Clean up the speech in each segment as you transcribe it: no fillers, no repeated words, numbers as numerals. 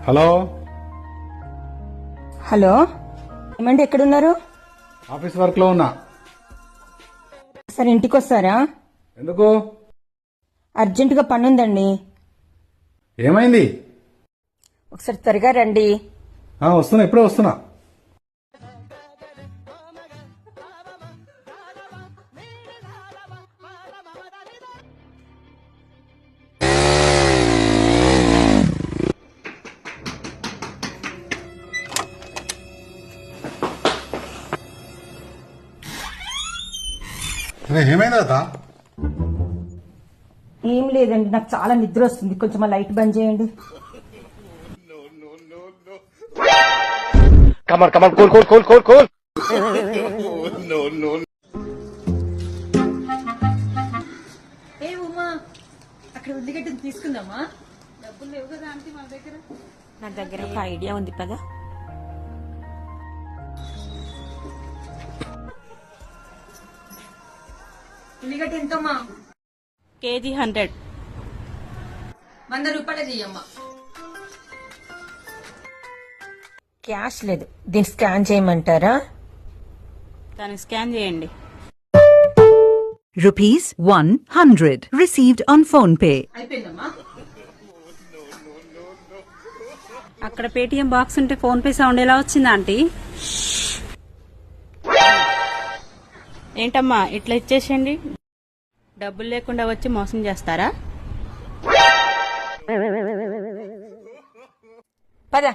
Hello hello, ఏమండి ఎక్కడున్నారు? Office work లో ఉన్నా. సరే ఇంటికి వస్తారా? ఎందుకు? అర్జెంటుగా పని ఉందండి. ఏమైంది? ఒకసారి త్వరగా రండి. వస్తున్నా, ఇప్పుడే వస్తున్నా. ఏమైంది తాత? ఏం లేదండి, నాకు చాలా నిద్ర వస్తుంది. కొంచెం ఆ లైట్ బంద్ చేయండి. Come on, cool. ఏ ఉమా, అక్కడ ఉల్లిగడ్డను తీసుకుందామా? డబ్బులు లేవు కదా అంటే మన దగ్గర. నా దగ్గర ఒక ఐడియా ఉంది పదా. ఉల్లిగడ్డ ఎంతమ్మా? కేజీ 100. 100 రూపాయలు చెయ్యమ్మా. క్యాష్ లేదు, దీన్ని స్కాన్ చేయమంటారా? దాన్ని స్కాన్ చేయండి. Rupees 100 received on PhonePe. అయిపోయిందమ్మా. అక్కడ పేటిఎం బాక్స్ ఉంటే ఫోన్ పే సౌండ్ ఎలా వచ్చిందా ఆంటీ? ఏంటమ్మా ఇట్లా ఇచ్చేసేయండి. డబ్బులు లేకుండా వచ్చి మోసం చేస్తారా? పద.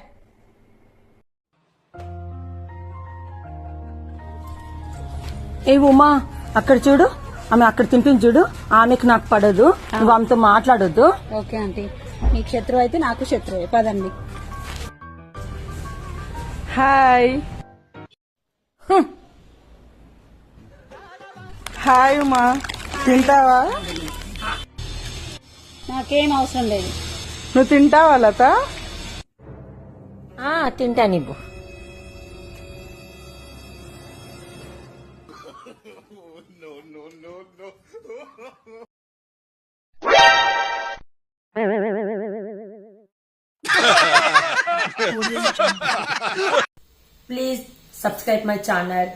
ఏ ఉమా, అక్కడ చూడు, ఆమె అక్కడ తింటుంది చూడు. ఆమెకు నాకు పడదు, నువ్వు ఆమెతో మాట్లాడొద్దు. ఓకే ఆంటీ, మీకు శత్రువు అయితే నాకు శత్రువే. పదండి. హాయ్ హాయ్ ఉమా, తింటావా? నాకేం అవసరం లేదు. నువ్వు తింటావా లత? తింటా నీవు. Please subscribe my channel.